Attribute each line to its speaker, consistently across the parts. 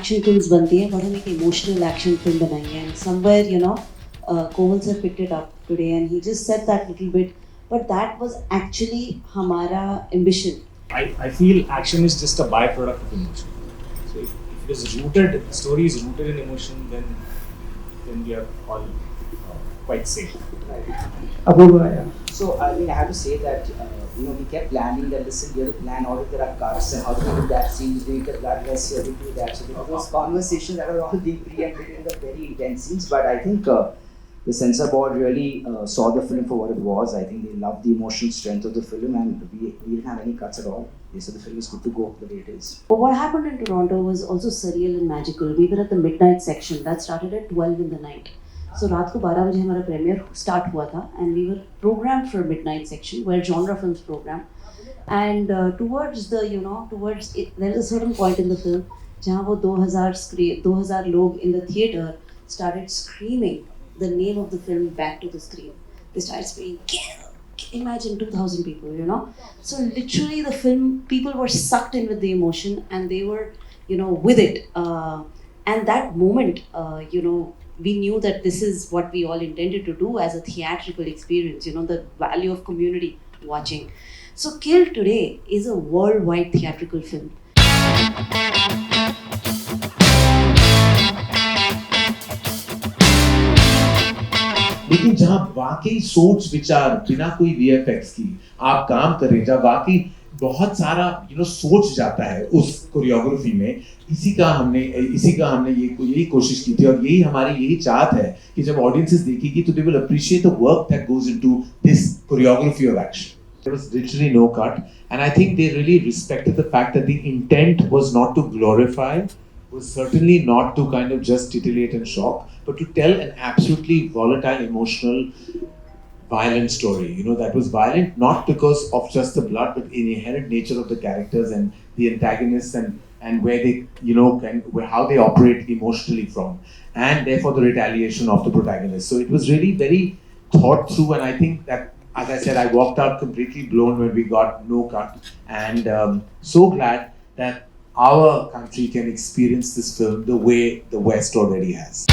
Speaker 1: action films बनती हैं, but हम एक emotional action film बनाएंगे. And somewhere, Komal sir picked it up today, and he just said that little bit. But that was actually हमारा ambition.
Speaker 2: I feel action is just a byproduct of emotion. So if it is rooted, the story is rooted in emotion, then we are all quite safe.
Speaker 3: Apurva, yeah.
Speaker 4: So I mean, I have to say that we kept planning that listen, we have to plan how there are cuts and how to do that scene, we get blood rest here, we do that. So there was conversations that were all being pre-empted in the very intense scenes. But I think the censor board really saw the film for what it was. I think they loved the emotional strength of the film, and we didn't have any cuts at all. They said the film is good to go the way it is.
Speaker 1: But what happened in Toronto was also surreal and magical. We were at the midnight section that started at 12 in the night. So रात को 12 बजे हमारा premiere start हुआ था, and we were programmed for midnight section where genre films program. And towards it, there is a certain point in the film जहाँ वो 2000 लोग in the theater started screaming the name of the film back to the screen. They started screaming, "Kill!" Imagine 2,000 people, So literally the film, people were sucked in with the emotion, and they were, with it. And that moment, we knew that this is what we all intended to do as a theatrical experience, the value of community watching. So Kill today is a worldwide theatrical film.
Speaker 5: लेकिन जहां वाकई सोच विचार बिना कोई VFX की आप काम कर रहे हैं, जहां वाकई बहुत सारा सोच जाता है उस कोरियोग्राफी में, इसी का हमने यही कोशिश की थी, और यही चाहत है कि जब ऑडियंसेस देखेगी तो they will appreciate the work that goes into this choreography of action. There was literally no cut, and I think they really respected the fact that the intent was not to glorify, was certainly not to kind of just titillate and shock, but to tell an absolutely volatile, emotional, violent story. That was violent not because of just the blood, but the inherent nature of the characters and the antagonists and where they, how they operate emotionally from, and therefore the retaliation of the protagonist. So it was really very thought through, and I think that, as I said, I walked out completely blown when we got no cut, and so glad that our country can experience this film the way the West already has.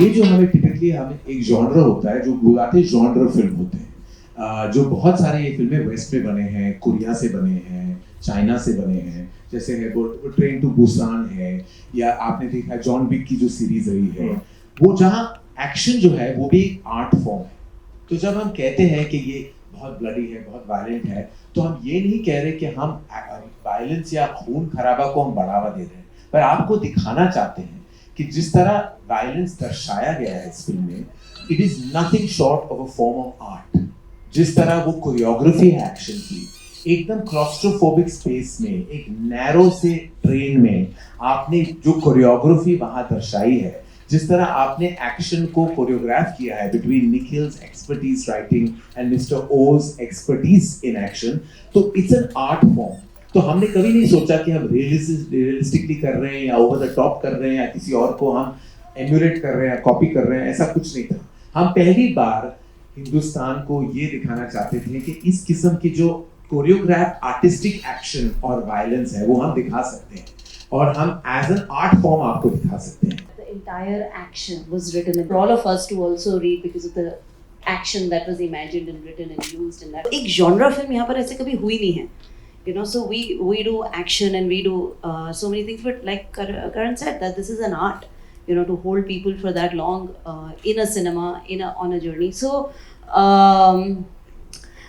Speaker 5: ये जो हमें एक genre होता है, जो बुलाते genre film होते हैं, जो बहुत सारे ये फिल्में वेस्ट में बने हैं, कोरिया से बने हैं, चाइना से बने हैं, जैसे है वो ट्रेन टू बुसान है, या आपने देखा जॉन विक की जो सीरीज रही है, वो जहाँ एक्शन जो है वो भी एक आर्ट फॉर्म है. तो जब हम कहते हैं कि ये बहुत ब्लडी है, बहुत वायलेंट है, तो हम ये नहीं कह रहे कि हम वायलेंस या खून खराबा को हम बढ़ावा दे रहे हैं, पर आपको दिखाना चाहते हैं कि जिस तरह वायलेंस दर्शाया गया है इस फिल्म में, it is nothing short of a form of art. जिस तरह वो कोरियोग्राफी है एक्शन की, एकदम क्लॉस्ट्रोफोबिक स्पेस में, एक नैरो से ट्रेन में आपने जो कोरियोग्राफी वहां दर्शाई है, जिस तरह आपने एक्शन को कोरियोग्राफ किया है between Nikhil's expertise writing and mister Oz expertise in action, तो इट्स एन आर्ट फॉर्म. तो हमने कभी नहीं सोचा कि हम रियलिस्टिकली कर रहे हैं या ओवर द टॉप कर रहे हैं या किसी और को हम एम्यूलेट कर रहे हैं, कॉपी कर रहे हैं, ऐसा कुछ नहीं था. हम पहली बार हिंदुस्तान को ये दिखाना चाहते थे कि इस किस्म की जो कोरियोग्राफ आर्टिस्टिक एक्शन और वायलेंस है वो हम दिखा सकते हैं, और हम एज एन आर्ट फॉर्म आपको दिखा सकते हैं.
Speaker 1: The entire action was written for all of us to also read because of the action that was imagined and written and used in that. एक genre film यहाँ पर ऐसे कभी हुई नहीं है, so we do action and we do so many things, but like Karan said, that this is an art, to hold people for that long in a cinema, on a journey. So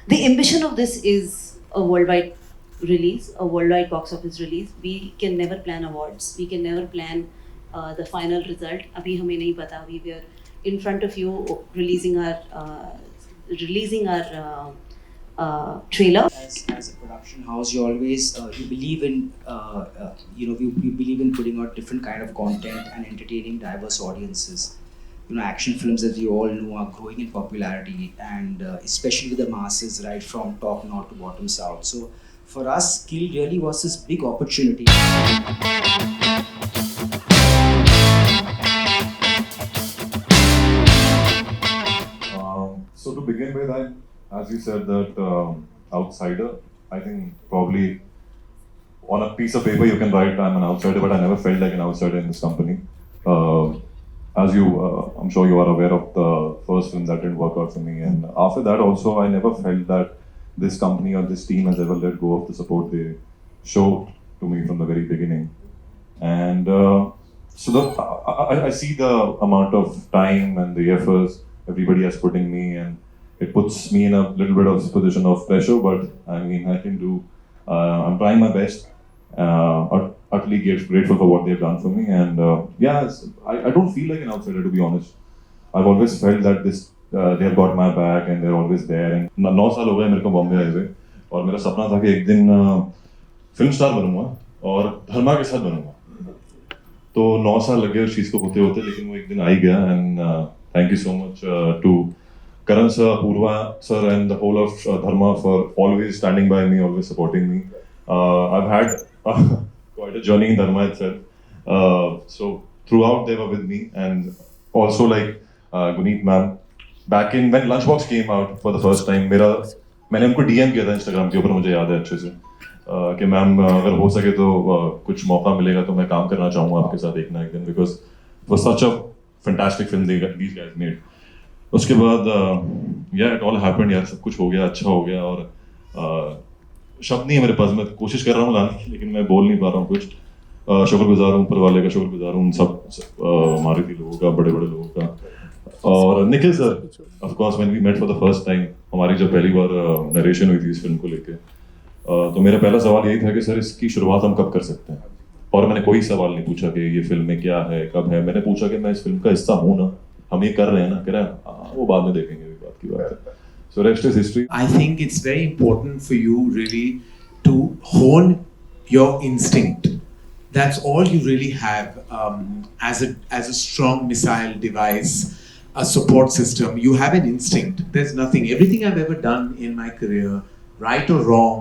Speaker 1: the ambition of this is a worldwide release, a worldwide box office release. We can never plan awards, we can never plan the final result. Abhi hame nahi pata. We were in front of you releasing our trailer.
Speaker 4: As a production house, you always you believe in you believe in putting out different kind of content and entertaining diverse audiences. Action films, as you all know, are growing in popularity, and especially with the masses, right from top north to bottom south. So for us, Kill really was this big opportunity.
Speaker 6: So to begin with, as you said that outsider. I think probably on a piece of paper you can write I'm an outsider, but I never felt like an outsider in this company. As you, I'm sure you are aware of the first film that didn't work out for me, and after that also I never felt that this company or this team has ever let go of the support they showed to me from the very beginning. And I see the amount of time and the efforts everybody has put in me, and it puts me in a little bit of position of pressure, but I mean, I can do, I'm trying my best, utterly grateful for what they've done for me, and I don't feel like an outsider, to be honest. I've always felt that they have got my back and they're always there. And 9 साल हो गए मेरे को बॉम्बे आए हुए, और मेरा सपना था कि एक दिन फिल्म स्टार बनूंगा और धर्मा के साथ बनूंगा. तो 9 साल लगे उस चीज़ को होते होते, लेकिन वो एक दिन आ ही गया. And thank you so much to Karan sir, Purva sir, and the whole of Dharma for always standing by me, always supporting me. I've had quite a journey in Dharma itself. So throughout they were with me, and also like Guneet ma'am, back in when Lunchbox came out for the first time, मैंने उनको DM किया था Instagram के ऊपर, मुझे याद है अच्छे से कि मैम अगर हो सके तो कुछ मौका मिलेगा तो मैं काम करना चाहूँगा आपके साथ एक ना एक दिन, because it was such a fantastic film these guys made. उसके बाद इट ऑल हैपेंड यार, सब कुछ हो गया, अच्छा हो गया, और शब्द नहीं है मेरे पास, मैं कोशिश कर रहा हूँ लाने की, लेकिन मैं बोल नहीं पा रहा हूँ कुछ. शुक्रगुजार हूँ ऊपर वाले का, शुक्रगुजार हूँ उन सब हमारे भी लोगों का, बड़े बड़े लोगों का. और Nikhil sir, of course when we met for the first time, हमारी जब पहली बार नरेशन हुई थी इस फिल्म को लेके, तो मेरा पहला सवाल यही था कि सर इसकी शुरुआत हम कब कर सकते हैं. और मैंने कोई सवाल नहीं पूछा कि ये फिल्म में क्या है, कब है. मैंने पूछा कि मैं इस फिल्म का हिस्सा हूँ ना, हम ये कर रहे हैं ना, कह रहे हैं वो बाद में देखेंगे, बात की बात है. So rest is history.
Speaker 5: I think it's very important for you really to hone your instinct. That's all you really have as a strong missile device, a support system. You have an instinct. There's nothing. Everything I've ever done in my career, right or wrong,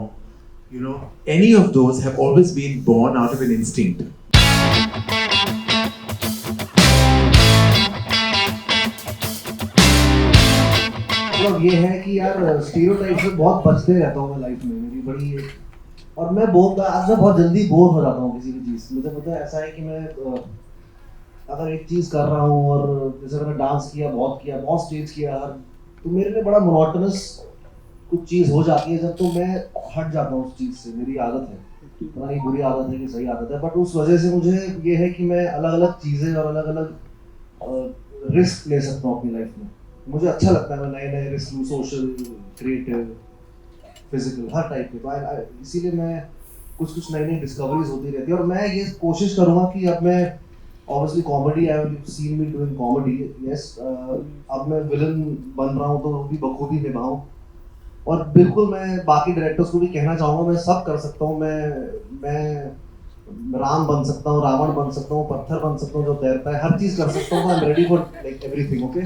Speaker 5: you know, any of those have always been born out of an instinct.
Speaker 3: मतलब ये है कि यार stereotype से बहुत बचते रहता हूँ मैं लाइफ में, मेरी बड़ी, और मैं बहुत जल्दी बोर हो जाता हूँ किसी भी चीज़. मुझे पता है ऐसा है कि मैं अगर एक चीज़ कर रहा हूँ, और जैसे मैंने डांस किया, बहुत स्टेज किया, तो मेरे लिए बड़ा मोनोटोनस कुछ चीज़ हो जाती है जब, तो मैं हट जाता हूँ उस चीज़ से. मेरी आदत है, पता नहीं बुरी आदत है कि सही आदत है, बट उस वजह से मुझे ये है कि मैं अलग अलग चीज़ें और अलग अलग रिस्क ले सकता हूँ अपनी लाइफ में. मुझे अच्छा लगता है मैं नए नए रिस्क लूँ, सोशल, क्रिएटिव, फिजिकल, हर टाइप के. तो इसीलिए मैं कुछ नई डिस्कवरीज होती रहती है, और मैं ये कोशिश करूँगा कि अब मैं obviously comedy, I have seen me doing comedy, yes, अब मैं विलन बन रहा हूँ तो वो भी बखूबी निभाऊँ. और बिल्कुल मैं बाकी डायरेक्टर्स को भी कहना चाहूँगा, मैं सब कर सकता हूँ. मैं राम बन सकता हूँ, रावण बन सकता हूँ, पत्थर बन सकता हूँ जो तैरता है, हर चीज़ कर सकता हूँ. I am ready for like everything. Okay.